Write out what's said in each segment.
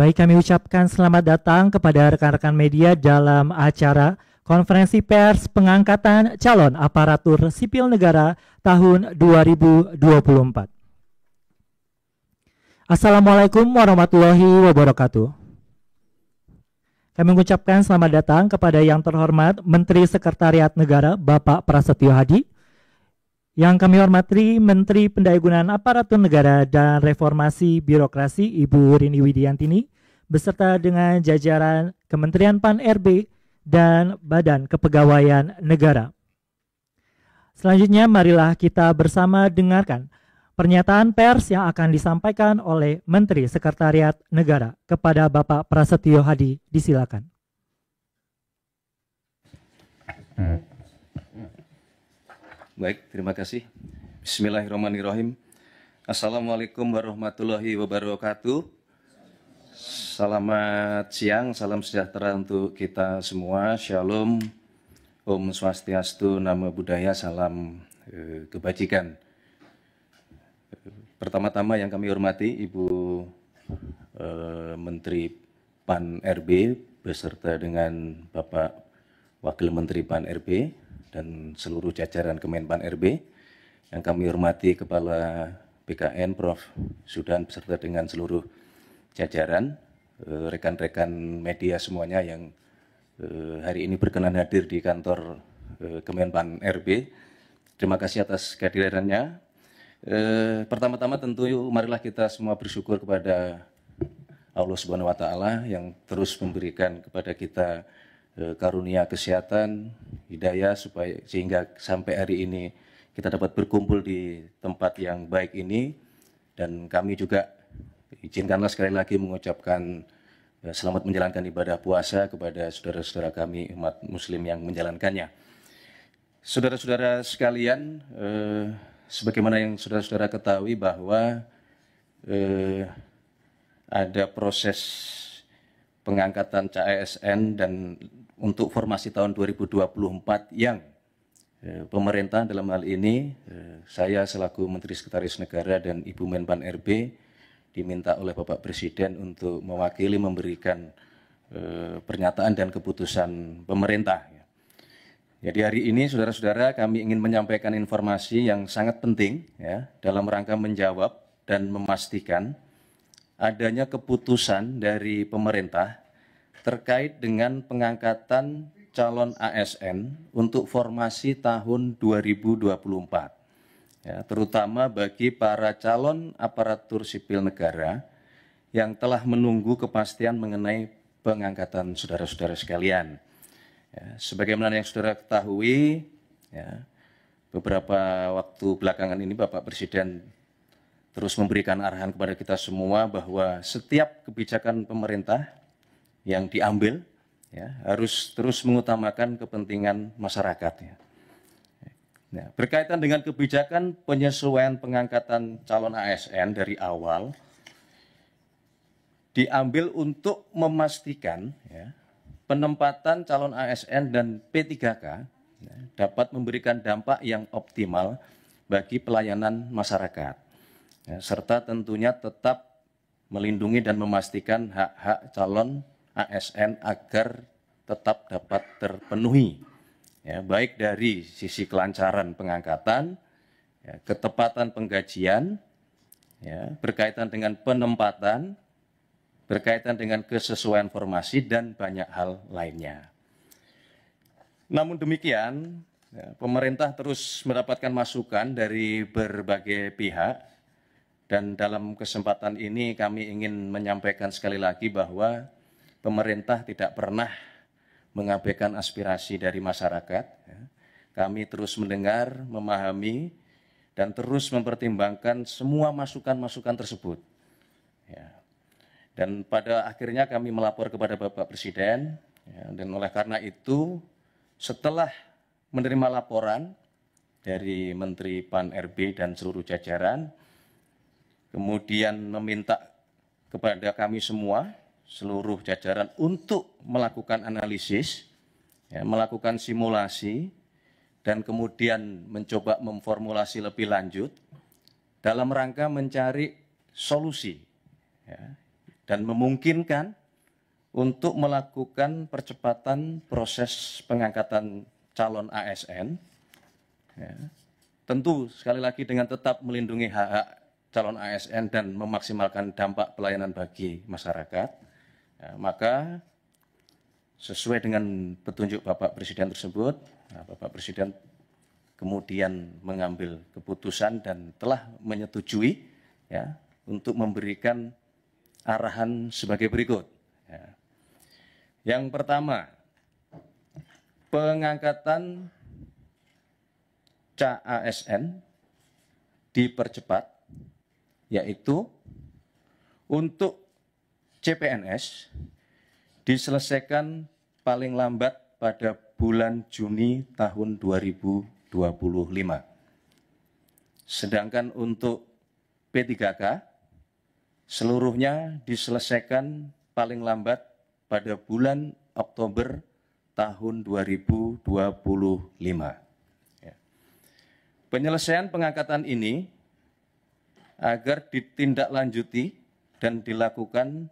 Baik, kami ucapkan selamat datang kepada rekan-rekan media dalam acara Konferensi Pers Pengangkatan Calon Aparatur Sipil Negara tahun 2024. Assalamualaikum warahmatullahi wabarakatuh. Kami mengucapkan selamat datang kepada yang terhormat Menteri Sekretariat Negara Bapak Prasetyo Hadi, yang kami hormati Menteri Pendayagunaan Aparatur Negara dan Reformasi Birokrasi Ibu Rini Widiantini, beserta dengan jajaran Kementerian Pan-RB dan Badan Kepegawaian Negara. Selanjutnya marilah kita bersama dengarkan pernyataan pers yang akan disampaikan oleh Menteri Sekretariat Negara. Kepada Bapak Prasetyo Hadi, disilakan. Baik, terima kasih. Bismillahirrahmanirrahim. Assalamualaikum warahmatullahi wabarakatuh. Selamat siang, salam sejahtera untuk kita semua. Shalom, Om Swastiastu, Namo Buddhaya, salam kebajikan. Pertama-tama yang kami hormati Ibu Menteri Pan-RB beserta dengan Bapak Wakil Menteri Pan-RB dan seluruh jajaran Kemenpan RB, yang kami hormati Kepala BKN Prof. Sudan beserta dengan seluruh jajaran, rekan-rekan media semuanya yang hari ini berkenan hadir di kantor Kemenpan RB. Terima kasih atas kehadirannya. Pertama-tama tentu marilah kita semua bersyukur kepada Allah Subhanahu wa Ta'ala yang terus memberikan kepada kita karunia kesehatan, hidayah, sehingga sampai hari ini kita dapat berkumpul di tempat yang baik ini. Dan kami juga izinkanlah sekali lagi mengucapkan selamat menjalankan ibadah puasa kepada saudara-saudara kami umat muslim yang menjalankannya. Saudara-saudara sekalian, sebagaimana yang saudara-saudara ketahui bahwa ada proses pengangkatan CASN dan untuk formasi tahun 2024 yang pemerintah dalam hal ini saya selaku Menteri Sekretaris Negara dan Ibu Menpan RB diminta oleh Bapak Presiden untuk mewakili memberikan pernyataan dan keputusan pemerintah. Jadi hari ini saudara-saudara kami ingin menyampaikan informasi yang sangat penting ya, dalam rangka menjawab dan memastikan adanya keputusan dari pemerintah terkait dengan pengangkatan calon ASN untuk formasi tahun 2024, ya, terutama bagi para calon aparatur sipil negara yang telah menunggu kepastian mengenai pengangkatan saudara-saudara sekalian. Ya, sebagaimana yang saudara ketahui, ya, beberapa waktu belakangan ini Bapak Presiden terus memberikan arahan kepada kita semua bahwa setiap kebijakan pemerintah yang diambil ya, harus terus mengutamakan kepentingan masyarakat. Ya. Nah, berkaitan dengan kebijakan penyesuaian pengangkatan calon ASN dari awal diambil untuk memastikan ya, penempatan calon ASN dan P3K ya, dapat memberikan dampak yang optimal bagi pelayanan masyarakat. Ya, serta tentunya tetap melindungi dan memastikan hak-hak calon ASN agar tetap dapat terpenuhi, ya, baik dari sisi kelancaran pengangkatan, ya, ketepatan penggajian, ya, berkaitan dengan penempatan, berkaitan dengan kesesuaian formasi, dan banyak hal lainnya. Namun demikian, ya, pemerintah terus mendapatkan masukan dari berbagai pihak. Dan dalam kesempatan ini kami ingin menyampaikan sekali lagi bahwa pemerintah tidak pernah mengabaikan aspirasi dari masyarakat. Kami terus mendengar, memahami, dan terus mempertimbangkan semua masukan-masukan tersebut. Dan pada akhirnya kami melapor kepada Bapak Presiden, dan oleh karena itu setelah menerima laporan dari Menteri Pan-RB dan seluruh jajaran, kemudian meminta kepada kami semua, seluruh jajaran untuk melakukan analisis, ya, melakukan simulasi, dan kemudian mencoba memformulasi lebih lanjut dalam rangka mencari solusi ya, dan memungkinkan untuk melakukan percepatan proses pengangkatan calon ASN. Ya. Tentu sekali lagi dengan tetap melindungi hak-hak calon ASN dan memaksimalkan dampak pelayanan bagi masyarakat, ya, maka sesuai dengan petunjuk Bapak Presiden tersebut, Bapak Presiden kemudian mengambil keputusan dan telah menyetujui, ya, untuk memberikan arahan sebagai berikut. Ya. Yang pertama, pengangkatan CASN dipercepat, yaitu untuk CPNS diselesaikan paling lambat pada bulan Juni tahun 2025. Sedangkan untuk P3K seluruhnya diselesaikan paling lambat pada bulan Oktober tahun 2025. Ya. Penyelesaian pengangkatan ini agar ditindaklanjuti dan dilakukan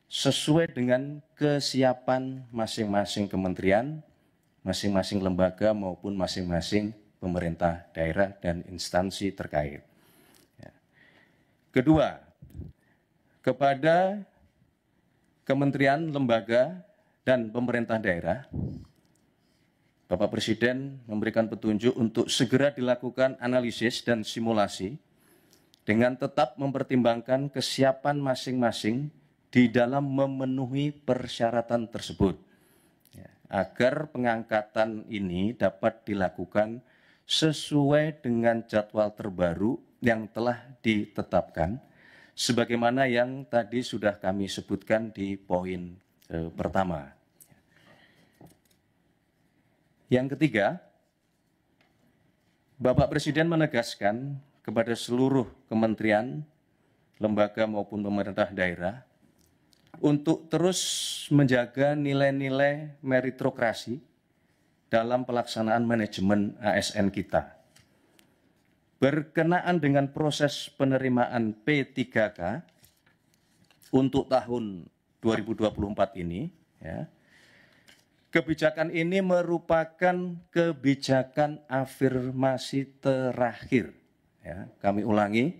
sesuai dengan kesiapan masing-masing kementerian, masing-masing lembaga maupun masing-masing pemerintah daerah dan instansi terkait. Ya. Kedua, kepada kementerian, lembaga, dan pemerintah daerah, Bapak Presiden memberikan petunjuk untuk segera dilakukan analisis dan simulasi dengan tetap mempertimbangkan kesiapan masing-masing di dalam memenuhi persyaratan tersebut, ya, agar pengangkatan ini dapat dilakukan sesuai dengan jadwal terbaru yang telah ditetapkan, sebagaimana yang tadi sudah kami sebutkan di poin pertama. Yang ketiga, Bapak Presiden menegaskan kepada seluruh kementerian, lembaga maupun pemerintah daerah untuk terus menjaga nilai-nilai meritokrasi dalam pelaksanaan manajemen ASN kita. Berkenaan dengan proses penerimaan P3K untuk tahun 2024 ini, ya, kebijakan ini merupakan kebijakan afirmasi terakhir. Ya, kami ulangi,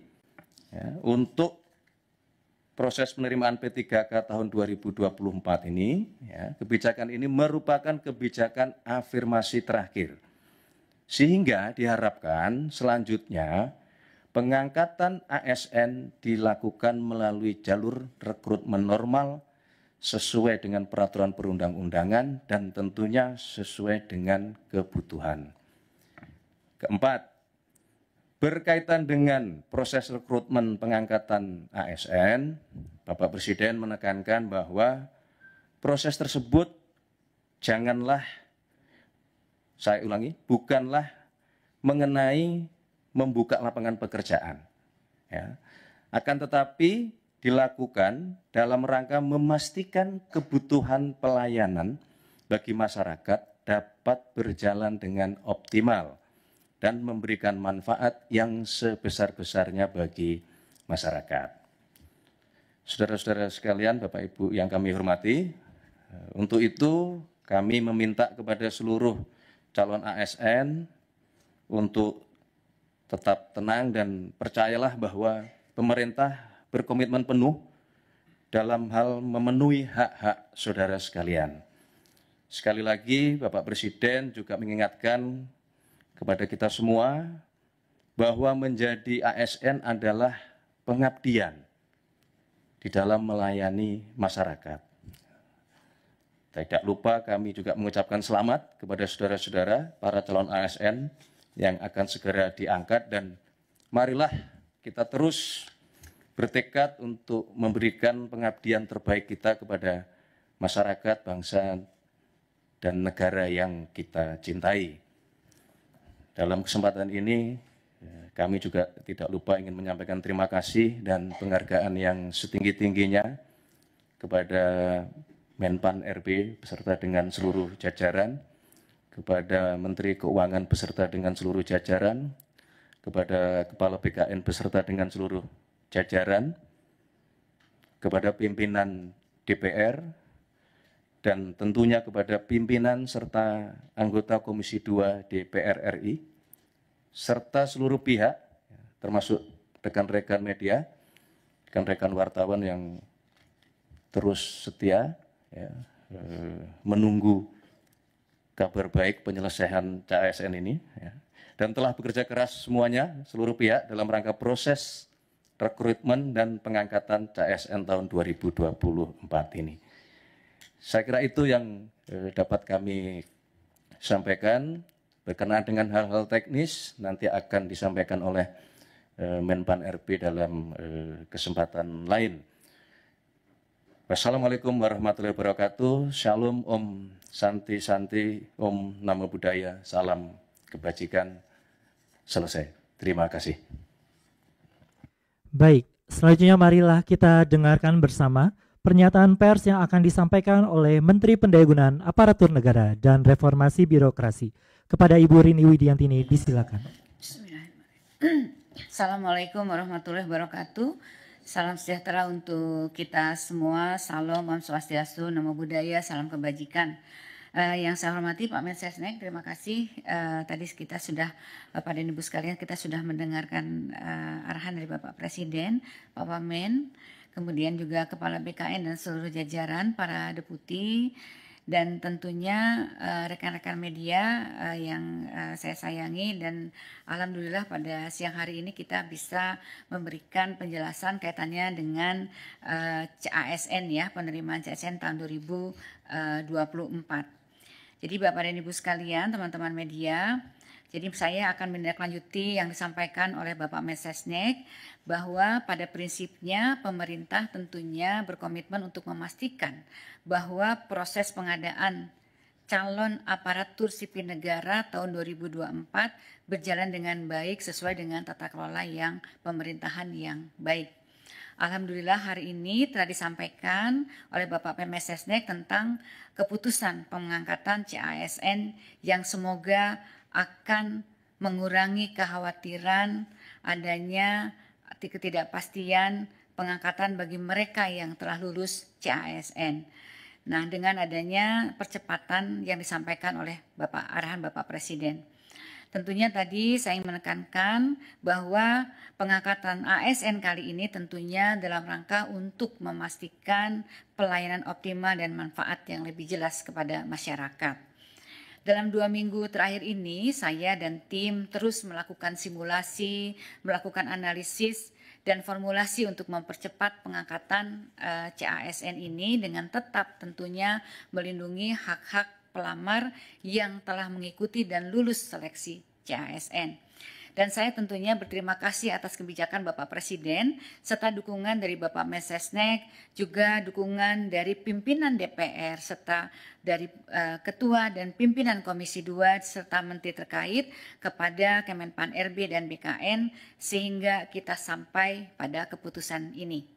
ya, untuk proses penerimaan P3K tahun 2024 ini, ya, kebijakan ini merupakan kebijakan afirmasi terakhir. Sehingga diharapkan selanjutnya pengangkatan ASN dilakukan melalui jalur rekrutmen normal sesuai dengan peraturan perundang-undangan dan tentunya sesuai dengan kebutuhan. Keempat, berkaitan dengan proses rekrutmen pengangkatan ASN, Bapak Presiden menekankan bahwa proses tersebut janganlah, saya ulangi, bukanlah mengenai membuka lapangan pekerjaan, ya, akan tetapi dilakukan dalam rangka memastikan kebutuhan pelayanan bagi masyarakat dapat berjalan dengan optimal dan memberikan manfaat yang sebesar-besarnya bagi masyarakat. Saudara-saudara sekalian, Bapak Ibu yang kami hormati, untuk itu kami meminta kepada seluruh calon ASN untuk tetap tenang dan percayalah bahwa pemerintah berkomitmen penuh dalam hal memenuhi hak-hak saudara sekalian. Sekali lagi, Bapak Presiden juga mengingatkan kepada kita semua bahwa menjadi ASN adalah pengabdian di dalam melayani masyarakat. Tidak lupa kami juga mengucapkan selamat kepada saudara-saudara para calon ASN yang akan segera diangkat, dan marilah kita terus bertekad untuk memberikan pengabdian terbaik kita kepada masyarakat, bangsa, dan negara yang kita cintai. Dalam kesempatan ini, kami juga tidak lupa ingin menyampaikan terima kasih dan penghargaan yang setinggi-tingginya kepada Menpan RB beserta dengan seluruh jajaran, kepada Menteri Keuangan beserta dengan seluruh jajaran, kepada Kepala BKN beserta dengan seluruh jajaran, kepada pimpinan DPR, dan tentunya kepada pimpinan serta anggota Komisi 2 DPR RI, serta seluruh pihak, termasuk rekan-rekan media, rekan-rekan wartawan yang terus setia ya, menunggu kabar baik penyelesaian CASN ini, ya, dan telah bekerja keras semuanya, seluruh pihak dalam rangka proses rekrutmen dan pengangkatan CASN tahun 2024 ini. Saya kira itu yang dapat kami sampaikan. Berkenaan dengan hal-hal teknis nanti akan disampaikan oleh Menpan RB dalam kesempatan lain. Wassalamualaikum warahmatullahi wabarakatuh. Shalom, Om Santi Santi, Om Namo Buddhaya, salam kebajikan. Selesai. Terima kasih. Baik, selanjutnya marilah kita dengarkan bersama pernyataan pers yang akan disampaikan oleh Menteri Pendayagunaan Aparatur Negara dan Reformasi Birokrasi. Kepada Ibu Rini Widiantini, disilakan. Assalamualaikum warahmatullahi wabarakatuh. Salam sejahtera untuk kita semua. Salam, Om Swastiastu, Namo Buddhaya, salam kebajikan. Yang saya hormati Pak Mensesnek, terima kasih. Tadi kita sudah, Bapak dan Ibu sekalian, kita sudah mendengarkan arahan dari Bapak Presiden, Pak Wamen, kemudian juga Kepala BKN dan seluruh jajaran, para deputi, dan tentunya rekan-rekan media yang saya sayangi, dan alhamdulillah pada siang hari ini kita bisa memberikan penjelasan kaitannya dengan CASN ya, penerimaan CASN tahun 2024. Jadi Bapak dan Ibu sekalian, teman-teman media, jadi saya akan menindaklanjuti yang disampaikan oleh Bapak Mensesnek bahwa pada prinsipnya pemerintah tentunya berkomitmen untuk memastikan bahwa proses pengadaan calon aparatur sipil negara tahun 2024 berjalan dengan baik sesuai dengan tata kelola yang pemerintahan yang baik. Alhamdulillah hari ini telah disampaikan oleh Bapak Mensesnek tentang keputusan pengangkatan CASN yang semoga akan mengurangi kekhawatiran adanya ketidakpastian pengangkatan bagi mereka yang telah lulus CASN. Nah, dengan adanya percepatan yang disampaikan oleh arahan Bapak Presiden. Tentunya tadi saya ingin menekankan bahwa pengangkatan ASN kali ini tentunya dalam rangka untuk memastikan pelayanan optimal dan manfaat yang lebih jelas kepada masyarakat. Dalam 2 minggu terakhir ini, saya dan tim terus melakukan simulasi, melakukan analisis, dan formulasi untuk mempercepat pengangkatan CASN ini dengan tetap tentunya melindungi hak-hak pelamar yang telah mengikuti dan lulus seleksi CASN. Dan saya tentunya berterima kasih atas kebijakan Bapak Presiden serta dukungan dari Bapak Mensesnek, juga dukungan dari pimpinan DPR serta dari Ketua dan pimpinan Komisi 2 serta Menteri terkait kepada Kemenpan RB dan BKN sehingga kita sampai pada keputusan ini.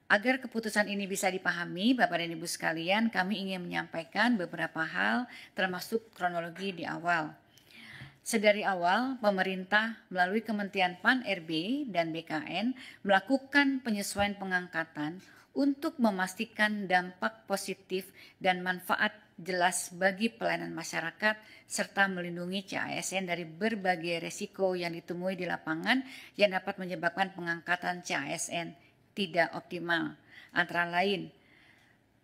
Agar keputusan ini bisa dipahami, Bapak dan Ibu sekalian, kami ingin menyampaikan beberapa hal termasuk kronologi di awal. Sedari awal, pemerintah melalui Kementerian Pan RB dan BKN melakukan penyesuaian pengangkatan untuk memastikan dampak positif dan manfaat jelas bagi pelayanan masyarakat serta melindungi CASN dari berbagai resiko yang ditemui di lapangan yang dapat menyebabkan pengangkatan CASN tidak optimal. Antara lain,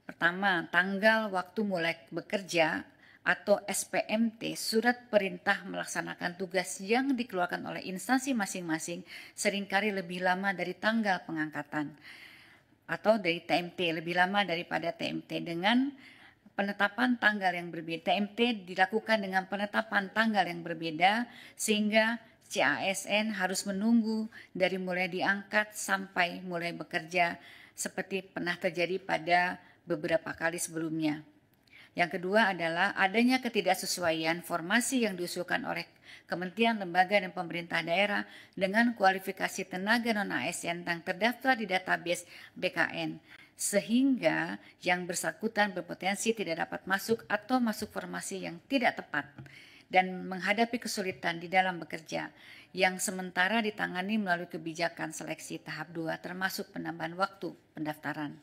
pertama, tanggal waktu mulai bekerja atau SPMT, surat perintah melaksanakan tugas yang dikeluarkan oleh instansi masing-masing seringkali lebih lama dari tanggal pengangkatan atau dari TMT, lebih lama daripada TMT dengan penetapan tanggal yang berbeda. TMT dilakukan dengan penetapan tanggal yang berbeda sehingga CASN harus menunggu dari mulai diangkat sampai mulai bekerja seperti pernah terjadi pada beberapa kali sebelumnya. Yang kedua adalah adanya ketidaksesuaian formasi yang diusulkan oleh kementerian, lembaga, dan pemerintah daerah dengan kualifikasi tenaga non-ASN yang terdaftar di database BKN, sehingga yang bersangkutan berpotensi tidak dapat masuk atau masuk formasi yang tidak tepat. dan menghadapi kesulitan di dalam bekerja yang sementara ditangani melalui kebijakan seleksi tahap 2 termasuk penambahan waktu pendaftaran.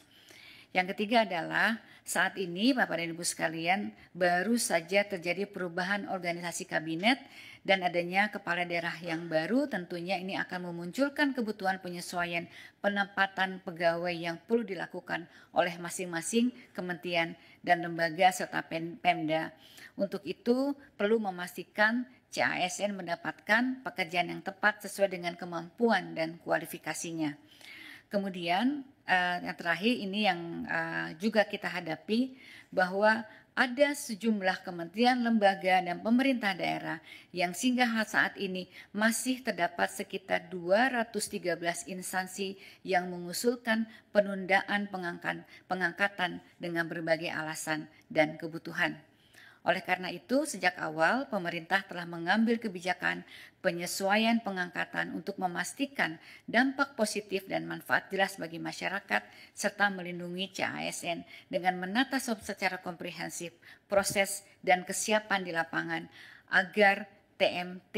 Yang ketiga adalah saat ini Bapak dan Ibu sekalian baru saja terjadi perubahan organisasi kabinet dan adanya kepala daerah yang baru, tentunya ini akan memunculkan kebutuhan penyesuaian penempatan pegawai yang perlu dilakukan oleh masing-masing kementerian dan lembaga serta Pemda. Untuk itu perlu memastikan CASN mendapatkan pekerjaan yang tepat sesuai dengan kemampuan dan kualifikasinya. Kemudian yang terakhir ini yang juga kita hadapi bahwa ada sejumlah kementerian, lembaga, dan pemerintah daerah yang hingga saat ini masih terdapat sekitar 213 instansi yang mengusulkan penundaan pengangkatan dengan berbagai alasan dan kebutuhan. Oleh karena itu, sejak awal pemerintah telah mengambil kebijakan penyesuaian pengangkatan untuk memastikan dampak positif dan manfaat jelas bagi masyarakat serta melindungi CASN dengan menata secara komprehensif proses dan kesiapan di lapangan agar TMT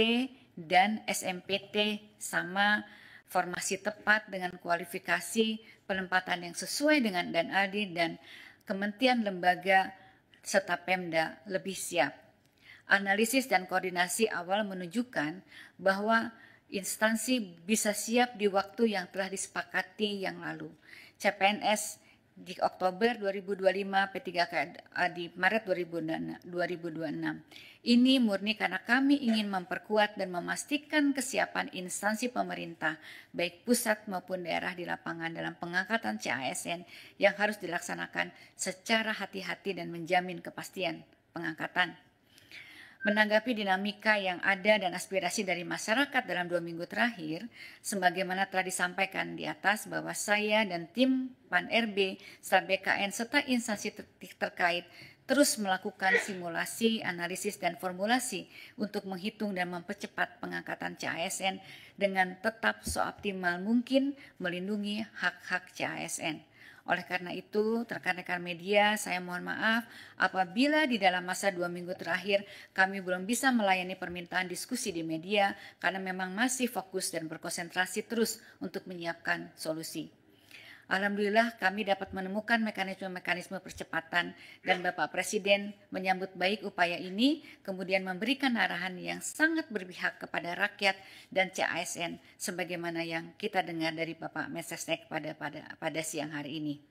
dan SMPT sama formasi tepat dengan kualifikasi penempatan yang sesuai dengan dan adil dan kementerian lembaga serta Pemda lebih siap. Analisis dan koordinasi awal menunjukkan bahwa instansi bisa siap di waktu yang telah disepakati yang lalu. CPNS di Oktober 2025, P3K di Maret 2026. Ini murni karena kami ingin memperkuat dan memastikan kesiapan instansi pemerintah, baik pusat maupun daerah di lapangan dalam pengangkatan CASN yang harus dilaksanakan secara hati-hati dan menjamin kepastian pengangkatan. Menanggapi dinamika yang ada dan aspirasi dari masyarakat dalam 2 minggu terakhir, sebagaimana telah disampaikan di atas bahwa saya dan tim PAN-RB, serta BKN, serta instansi terkait terus melakukan simulasi, analisis, dan formulasi untuk menghitung dan mempercepat pengangkatan CASN dengan tetap seoptimal mungkin melindungi hak-hak CASN. Oleh karena itu, rekan-rekan media, saya mohon maaf apabila di dalam masa 2 minggu terakhir kami belum bisa melayani permintaan diskusi di media karena memang masih fokus dan berkonsentrasi terus untuk menyiapkan solusi. Alhamdulillah kami dapat menemukan mekanisme-mekanisme percepatan dan Bapak Presiden menyambut baik upaya ini, kemudian memberikan arahan yang sangat berpihak kepada rakyat dan CASN sebagaimana yang kita dengar dari Bapak Mensesnek pada siang hari ini.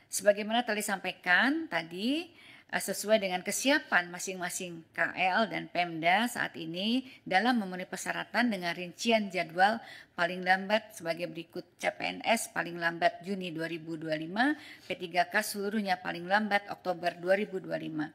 Sebagaimana telah disampaikan tadi, sesuai dengan kesiapan masing-masing KL dan Pemda saat ini dalam memenuhi persyaratan dengan rincian jadwal paling lambat sebagai berikut: CPNS paling lambat Juni 2025, P3K seluruhnya paling lambat Oktober 2025.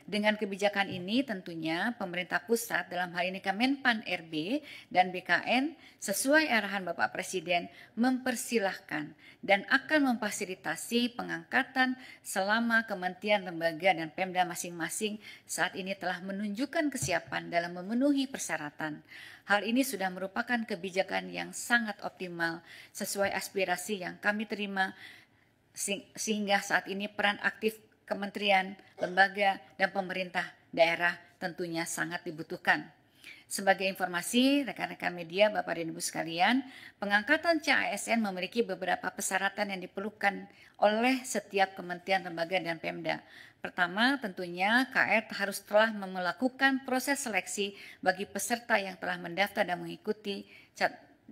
Dengan kebijakan ini tentunya pemerintah pusat dalam hal ini Kemenpan RB dan BKN sesuai arahan Bapak Presiden mempersilahkan dan akan memfasilitasi pengangkatan selama kementerian, lembaga, dan Pemda masing-masing saat ini telah menunjukkan kesiapan dalam memenuhi persyaratan. Hal ini sudah merupakan kebijakan yang sangat optimal sesuai aspirasi yang kami terima sehingga saat ini peran aktif kementerian, lembaga, dan pemerintah daerah tentunya sangat dibutuhkan. Sebagai informasi, rekan-rekan media, Bapak dan Ibu sekalian, pengangkatan CASN memiliki beberapa persyaratan yang diperlukan oleh setiap kementerian, lembaga, dan Pemda. Pertama, tentunya KR harus telah melakukan proses seleksi bagi peserta yang telah mendaftar dan mengikuti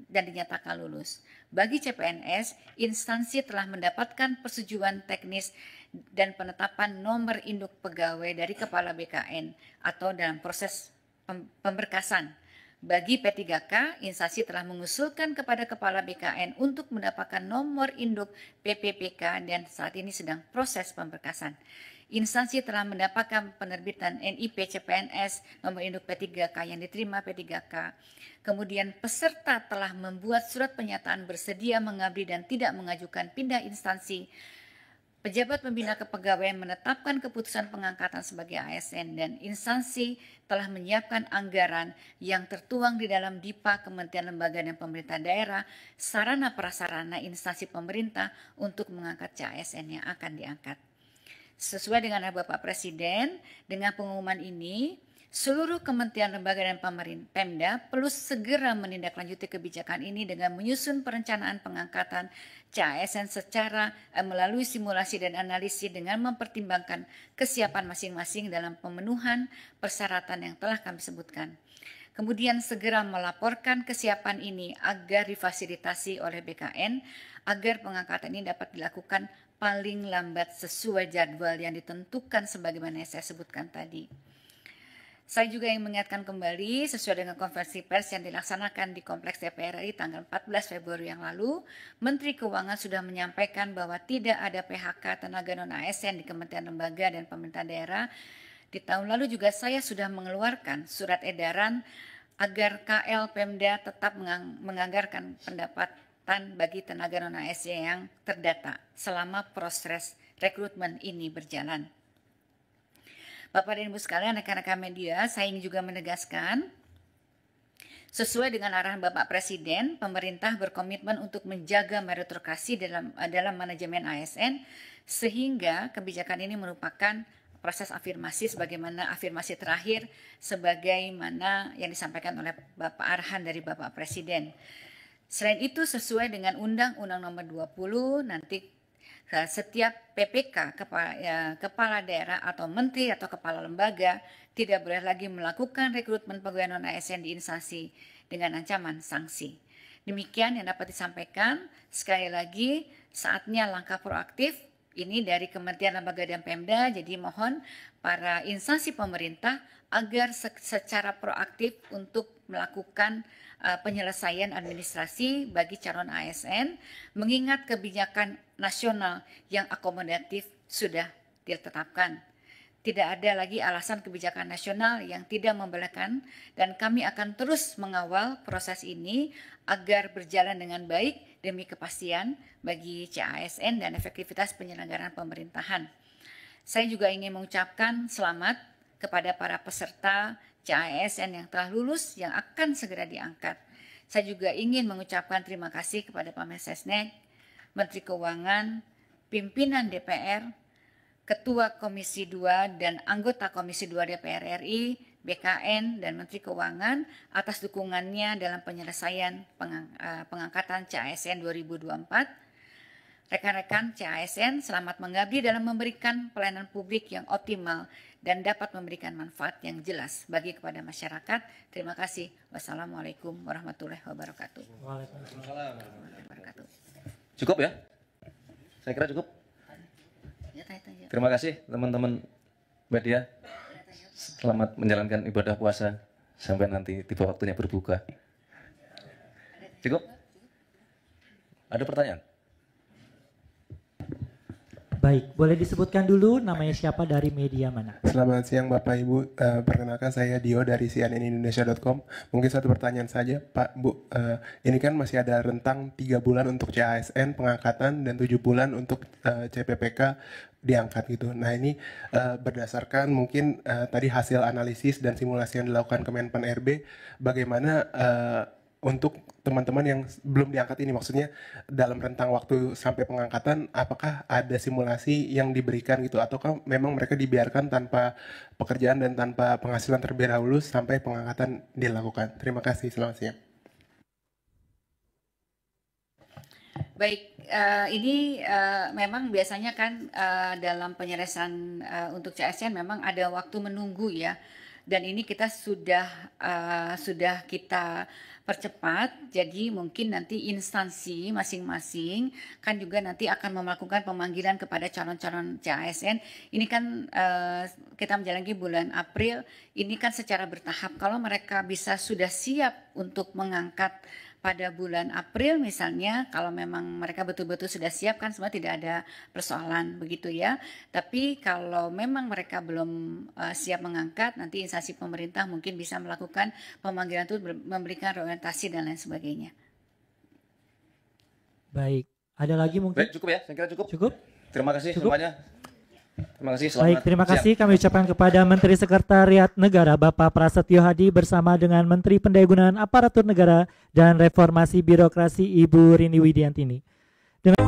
dan dinyatakan lulus. Bagi CPNS, instansi telah mendapatkan persetujuan teknis dan penetapan nomor induk pegawai dari Kepala BKN atau dalam proses pemberkasan. Bagi P3K, instansi telah mengusulkan kepada Kepala BKN untuk mendapatkan nomor induk PPPK dan saat ini sedang proses pemberkasan. Instansi telah mendapatkan penerbitan NIP CPNS nomor induk P3K yang diterima P3K. Kemudian peserta telah membuat surat pernyataan bersedia mengabdi dan tidak mengajukan pindah instansi. Pejabat pembina kepegawaian menetapkan keputusan pengangkatan sebagai ASN dan instansi telah menyiapkan anggaran yang tertuang di dalam DIPA Kementerian Lembaga dan Pemerintah Daerah, sarana prasarana instansi pemerintah untuk mengangkat CASN yang akan diangkat. Sesuai dengan Bapak Presiden, dengan pengumuman ini, Seluruh kementerian, lembaga, dan Pemda perlu segera menindaklanjuti kebijakan ini dengan menyusun perencanaan pengangkatan CASN secara melalui simulasi dan analisis dengan mempertimbangkan kesiapan masing-masing dalam pemenuhan persyaratan yang telah kami sebutkan. Kemudian segera melaporkan kesiapan ini agar difasilitasi oleh BKN agar pengangkatan ini dapat dilakukan paling lambat sesuai jadwal yang ditentukan sebagaimana yang saya sebutkan tadi. Saya juga ingin mengingatkan kembali sesuai dengan konferensi pers yang dilaksanakan di Kompleks DPR RI tanggal 14 Februari yang lalu, Menteri Keuangan sudah menyampaikan bahwa tidak ada PHK tenaga non-ASN di Kementerian Lembaga dan Pemerintah Daerah. Di tahun lalu juga saya sudah mengeluarkan surat edaran agar KL Pemda tetap menganggarkan pendapatan bagi tenaga non-ASN yang terdata selama proses rekrutmen ini berjalan. Bapak dan Ibu sekalian, rekan-rekan media, saya ingin juga menegaskan, sesuai dengan arahan Bapak Presiden, pemerintah berkomitmen untuk menjaga meritokrasi dalam manajemen ASN, sehingga kebijakan ini merupakan proses afirmasi sebagaimana afirmasi terakhir sebagaimana yang disampaikan oleh Bapak arahan dari Bapak Presiden. Selain itu, sesuai dengan Undang-Undang Nomor 20, nanti setiap PPK, kepala daerah atau menteri atau kepala lembaga tidak boleh lagi melakukan rekrutmen pegawai non-ASN di instansi dengan ancaman sanksi. Demikian yang dapat disampaikan. Sekali lagi, saatnya langkah proaktif ini dari Kementerian Lembaga dan Pemda. Jadi mohon para instansi pemerintah agar secara proaktif untuk melakukan penyelesaian administrasi bagi calon ASN, mengingat kebijakan nasional yang akomodatif sudah ditetapkan. Tidak ada lagi alasan kebijakan nasional yang tidak membolehkan, dan kami akan terus mengawal proses ini agar berjalan dengan baik demi kepastian bagi CASN dan efektivitas penyelenggaraan pemerintahan. Saya juga ingin mengucapkan selamat kepada para peserta CASN yang telah lulus yang akan segera diangkat. Saya juga ingin mengucapkan terima kasih kepada Pak Mensesnek, Menteri Keuangan, pimpinan DPR, Ketua Komisi 2 dan anggota Komisi 2 DPR RI, BKN, dan Menteri Keuangan atas dukungannya dalam penyelesaian pengangkatan CASN 2024. Rekan-rekan CASN, selamat mengabdi dalam memberikan pelayanan publik yang optimal dan dapat memberikan manfaat yang jelas bagi kepada masyarakat. Terima kasih. Wassalamualaikum warahmatullahi wabarakatuh. Waalaikumsalam warahmatullahi wabarakatuh. Cukup ya? Saya kira cukup. Terima kasih teman-teman media. Selamat menjalankan ibadah puasa sampai nanti tiba waktunya berbuka. Cukup? Ada pertanyaan? Baik, boleh disebutkan dulu namanya siapa, dari media mana? Selamat siang Bapak Ibu, perkenalkan saya Dio dari cnnindonesia.com. Mungkin satu pertanyaan saja Pak Bu, ini kan masih ada rentang 3 bulan untuk CASN pengangkatan dan 7 bulan untuk CPPK diangkat gitu. Nah ini berdasarkan mungkin tadi hasil analisis dan simulasi yang dilakukan Kemenpan RB, bagaimana untuk teman-teman yang belum diangkat ini, maksudnya dalam rentang waktu sampai pengangkatan, apakah ada simulasi yang diberikan gitu, ataukah memang mereka dibiarkan tanpa pekerjaan dan tanpa penghasilan terlebih dahulu sampai pengangkatan dilakukan? Terima kasih, selamat siang. Baik, ini memang biasanya kan dalam penyelesaian untuk CASN memang ada waktu menunggu ya, dan ini kita sudah kita percepat. Jadi mungkin nanti instansi masing-masing kan juga nanti akan melakukan pemanggilan kepada calon-calon CASN. Ini kan kita menjalani bulan April, ini kan secara bertahap. Kalau mereka sudah siap untuk mengangkat pada bulan April misalnya, kalau memang mereka betul-betul sudah siap kan semua tidak ada persoalan begitu ya. Tapi kalau memang mereka belum siap mengangkat, nanti instansi pemerintah mungkin bisa melakukan pemanggilan itu, memberikan orientasi dan lain sebagainya. Baik, ada lagi mungkin? Baik, cukup ya, saya kira cukup. Cukup? Terima kasih Cukup? semuanya. Terima kasih, selamat Baik, terima siang. kasih kami ucapkan kepada Menteri Sekretariat Negara Bapak Prasetyo Hadi bersama dengan Menteri Pendayagunaan Aparatur Negara dan Reformasi Birokrasi Ibu Rini Widiantini. Dengan